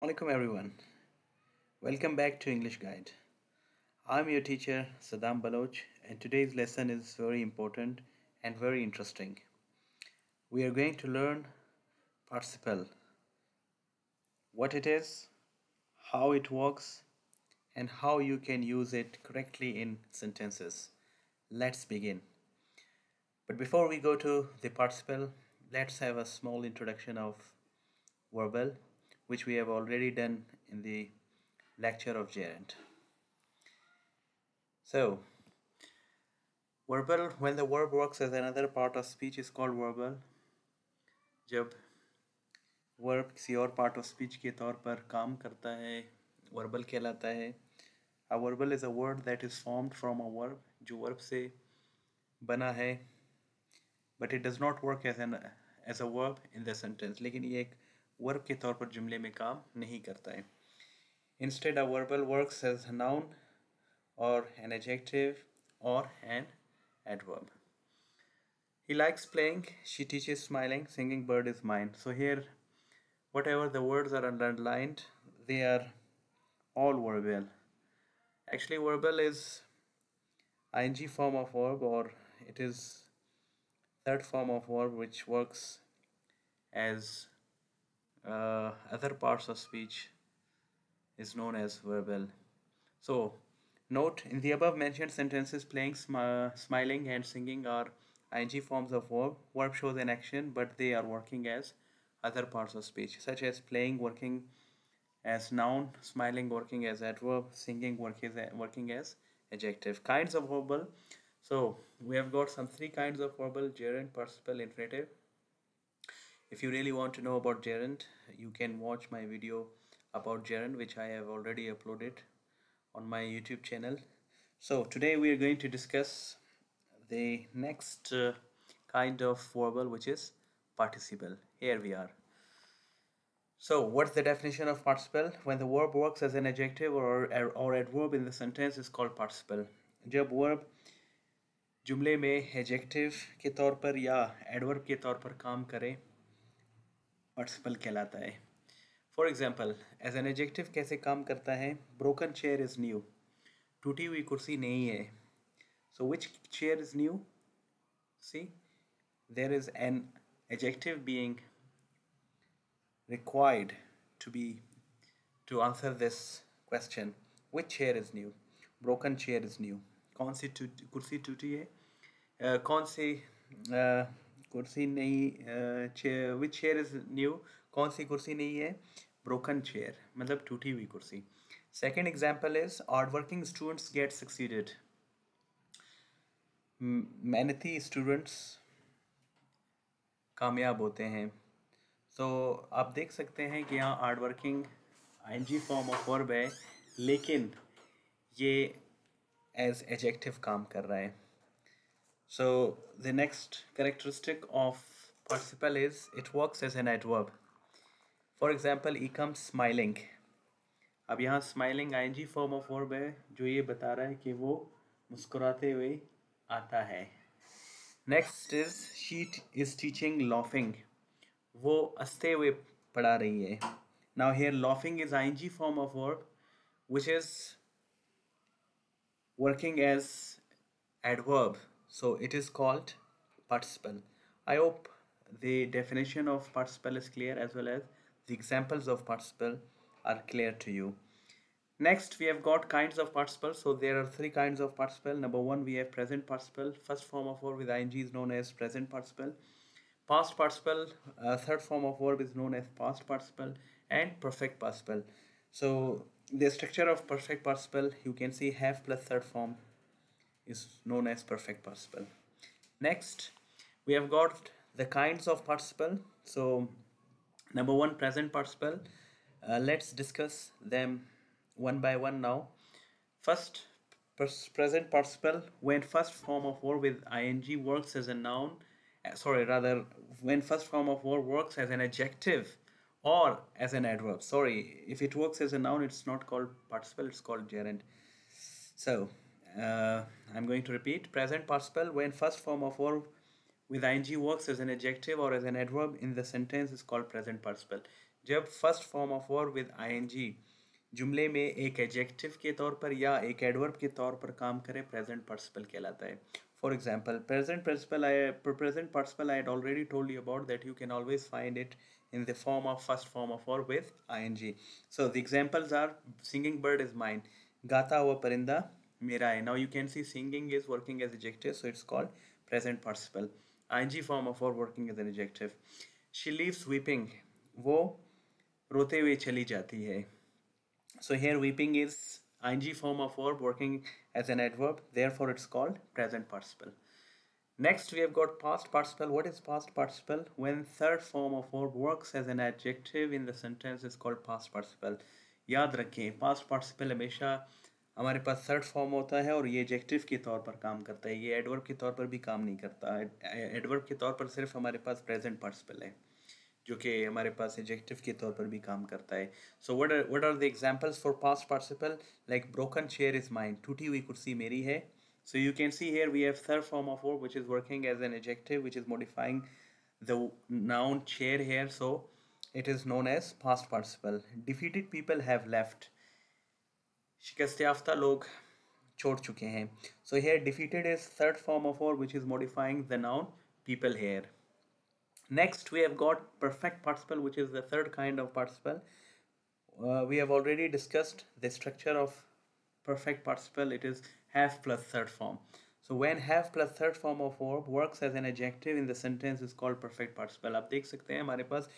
Alaikum everyone. Welcome back to English Guide. I'm your teacher Saddam Baloch and today's lesson is very important and very interesting. We are going to learn participle, what it is, how it works, and how you can use it correctly in sentences. Let's begin. But before we go to the participle, let's have a small introduction of verbal, which we have already done in the lecture of gerund. So, verbal, when the verb works as another part of speech is called verbal. जब verb किसी और part of speech के तौर पर काम करता है verbal कहलाता है. A verbal is a word that is formed from a verb, जो वर्ब से बना है, but it does not work as a verb in the sentence. लेकिन ये एक वर्ब के तौर पर जुमले में काम नहीं करता है. Instead, a verbal works as a noun or an adjective or an adverb. He likes playing, she teaches smiling, singing bird is mine. So here, whatever the words are underlined, they are all verbal. Actually, verbal is ing form of verb, or it is third form of verb which works as other parts of speech is known as verbal. So, note in the above mentioned sentences, playing, smiling, and singing are ing forms of verb. Verb shows an action, but they are working as other parts of speech, such as playing working as noun, smiling working as adverb, singing working as adjective. Kinds of verbal. So we have got some three kinds of verbal: gerund, participle, infinitive. If you really want to know about gerund, you can watch my video about gerund, which I have already uploaded on my YouTube channel. So today we are going to discuss the next kind of verbal, which is participle. Here we are. So what's the definition of participle? When the verb works as an adjective or adverb in the sentence is called participle. जब verb जुमले में adjective के तौर पर या adverb के तौर पर काम करे, participle कहलाता है. For example, as an adjective कैसे काम करता है? Broken chair is new. टूटी हुई कुर्सी नहीं है. So which chair is new? See, there is an adjective being required to answer this question. Which chair is new? Broken chair is new. कौन सी कुर्सी टूटी है? कौन सी कुर्सी नहीं? Which chair is new? कौन सी कुर्सी नहीं है? Broken chair मतलब टूटी हुई कुर्सी. Second example is hardworking students get succeeded. मेहनती स्टूडेंट्स कामयाब होते हैं. तो आप देख सकते हैं कि यहाँ hard working ing form of verb है, लेकिन ये एज एडजेक्टिव काम कर रहा है. So the next characteristic of participle is it works as an adverb. For example, he comes smiling. अब यहाँ smiling ing form of verb है, जो ये बता रहा है कि वो मुस्कुराते हुए आता है. Next is she is teaching laughing. वो हंसते हुए पढ़ा रही है. Now here laughing is ing form of verb which is working as adverb, so it is called participle. I hope the definition of participle is clear, as well as the examples of participle are clear to you. Next, we have got kinds of participle. So there are three kinds of participle. Number one, we have present participle. First form of verb with ing is known as present participle. Past participle, third form of verb is known as past participle, and perfect participle. So the structure of perfect participle, you can see have plus third form is known as perfect participle. Next, we have got the kinds of participle. So number one, present participle. Let's discuss them one by one now. First, present participle, when first form of verb with ing works as a noun, when first form of verb works as an adjective or as an adverb. Sorry, if it works as a noun, it's not called participle, it's called gerund. So I'm going to repeat. Present participle, when first form of verb with ing works as an adjective or as an adverb in the sentence, is called present participle. जब first form of verb with ING जुमले में एक adjective के तौर पर या एक adverb के तौर पर काम करे, प्रेजेंट पार्टिसिपल कहलाता है. For example, present participle I had already told you about, that you can always find it in the form of first form of verb with ing. So the examples are singing bird is mine, गाता हुआ परिंदा मेरा है. Now you can see singing is working as adjective, so it's called present participle. ing form of verb working as an adjective. She leaves weeping, वो रोते हुए चली जाती है. So here weeping is ing form of verb working as an adverb, therefore it's called present participle. Next we have got past participle. What is past participle? When third form of verb works as an adjective in the sentence is called past participle. याद रखें, past participle हमेशा हमारे पास third form होता है और ये adjective के तौर पर काम करता है, ये एडवर्ब के तौर पर भी काम नहीं करता. एडवर्ब के तौर पर सिर्फ हमारे पास प्रेजेंट पार्टिसिपल है जो कि हमारे पास एडजेक्टिव के तौर पर भी काम करता है. So what are the examples for past participle? Like broken chair is mine, टूटी हुई कुर्सी मेरी है. So you can see here we have third form of verb which is working as an adjective which is modifying the noun chair here, so it is known as past participle. Defeated people have left, शिकस्त याफ्ता लोग छोड़ चुके हैं. So here defeated is third form of verb which is modifying the noun people here. Next we have got perfect participle, which is the third kind of participle. We have already discussed the structure of perfect participle. It is have plus third form. So when have plus third form of verb works as an adjective in the sentence is called perfect participle. आप देख सकते हैं हमारे पास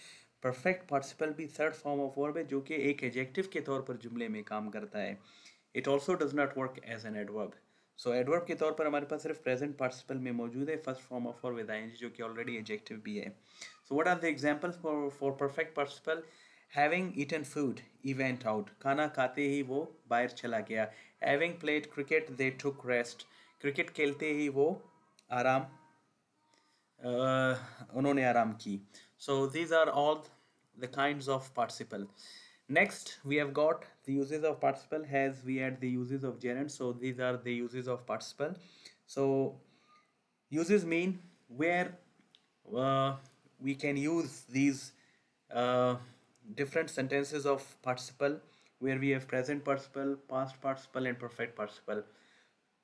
perfect participle भी third form of verb है जो कि एक adjective के तौर पर जुमले में काम करता है. It also does not work as an adverb. So adverb के तौर पर हमारे पास सिर्फ present participle में मौजूद है first form of verb with ing जो कि already adjective भी है. So what are the examples for perfect participle? Having eaten food, he went out. खाना खाते ही वो बाहर चला गया. Having played cricket, they took rest. Cricket खेलते ही वो आराम उन्होंने आराम की. So these are all the kinds of participle. Next we have got the uses of participle as we had the uses of gerund. So these are the uses of participle. So uses mean where we can use these different sentences of participle where we have present participle, past participle and perfect participle.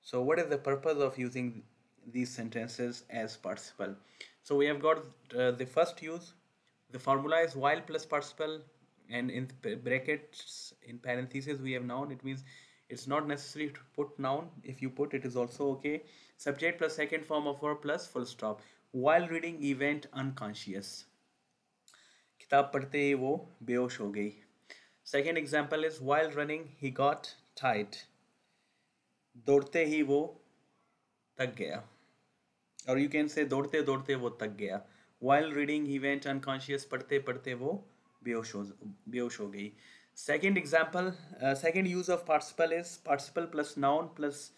So what is the purpose of using these sentences as participle? So we have got the first use. The formula is while plus participle, and in brackets in parentheses we have noun. It means it's not necessary to put noun. If you put, it is also okay. Subject plus second form of verb plus full stop. While reading he went unconscious. किताब पढ़ते ही वो बेहोश हो गई. Second example is while running he got tired. दौड़ते ही वो थक गया. और you can say दौड़ते दौड़ते वो थक गया. While reading he went unconscious. पढ़ते पढ़ते वो बेहोश हो गई. Second example, second use of participle is participle plus noun plus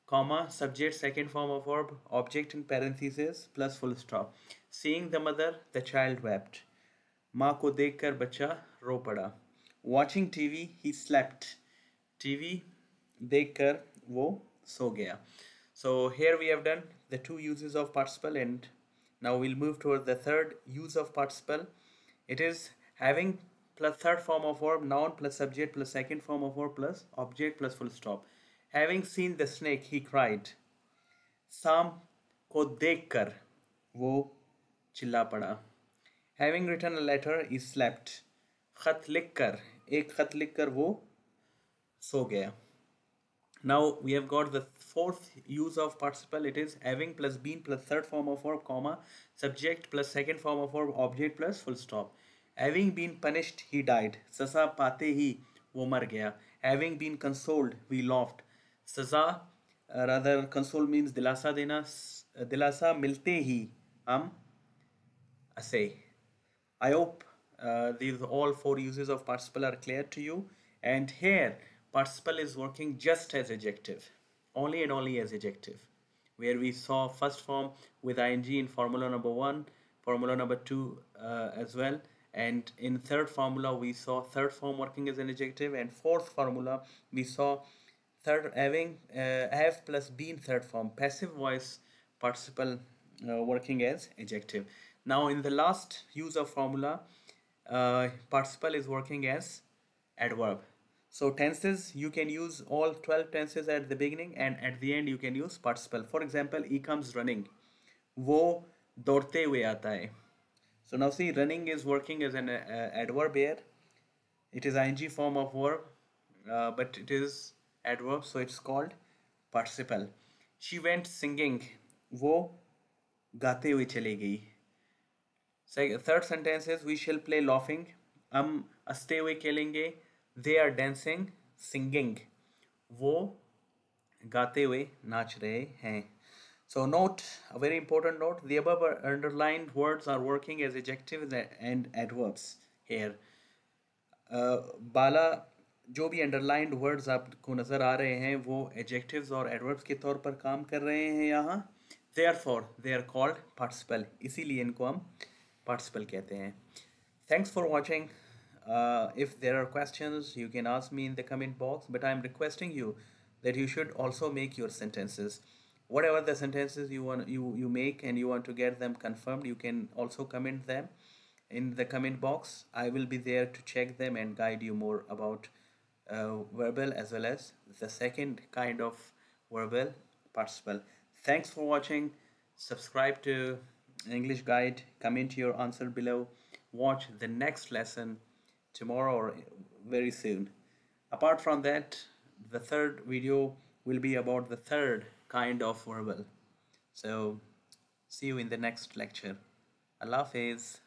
comma, subject second form of verb, object in parentheses plus full stop. Seeing the mother, the child wept. माँ को देखकर बच्चा रो पड़ा. Watching TV, he slept. TV देखकर वो सो गया. So here we have done the two uses of participle, and now we'll move toward the third use of participle. It is having plus third form of verb, noun plus subject plus second form of verb plus object plus full stop. Having seen the snake, he cried. सांप को देखकर वो चिल्ला पड़ा. Having written a letter, he slept. खत लिखकर, एक खत लिखकर वो सो गया. Now we have got the fourth use of participle. It is having plus been plus third form of verb, comma, subject plus second form of verb, object plus full stop. Having been punished, he died. सजा पाते ही वो मर गया. Having been consoled, we laughed. सजा rather console means दिलासा देना. दिलासा मिलते ही हम हंसे. I hope these all four uses of participle are clear to you. And here participle is working just as adjective, only and only as adjective, where we saw first form with ing in formula number 1, formula number 2 as well, and in third formula we saw third form working as an adjective, and fourth formula we saw third having have plus been third form passive voice participle working as adjective. Now in the last use of formula, participle is working as adverb. So tenses, you can use all 12 tenses at the beginning, and at the end you can use participle. For example, he comes running. वो दौड़ते हुए आता है. So now see, running is working as an adverb here. It is ing form of verb, but it is adverb, so it's called participle. She went singing. वो गाते हुए चली गई. Third sentence is we shall play laughing. हम हंसते हुए खेलेंगे. They are dancing, singing. वो गाते हुए नाच रहे हैं. So note, a very important note, the above underlined words are working as adjectives and adverbs here. बाला जो भी अंडरलाइंड वर्ड्स आपको नज़र आ रहे हैं वो एडजेक्टिव्स और एडवर्ब्स के तौर पर काम कर रहे हैं यहाँ. Therefore they are called participle, इसीलिए इनको हम participle कहते हैं. Thanks for watching. If there are questions you can ask me in the comment box, but I am requesting you that you should also make your sentences. Whatever the sentences you make and you want to get them confirmed, you can also comment them in the comment box. I will be there to check them and guide you more about verbal as well as the second kind of verbal, participle. Thanks for watching. Subscribe to English Guide. Comment your answer below. Watch the next lesson tomorrow or very soon. Apart from that, the third video will be about the third kind of verbal. So see you in the next lecture. Allah Hafiz.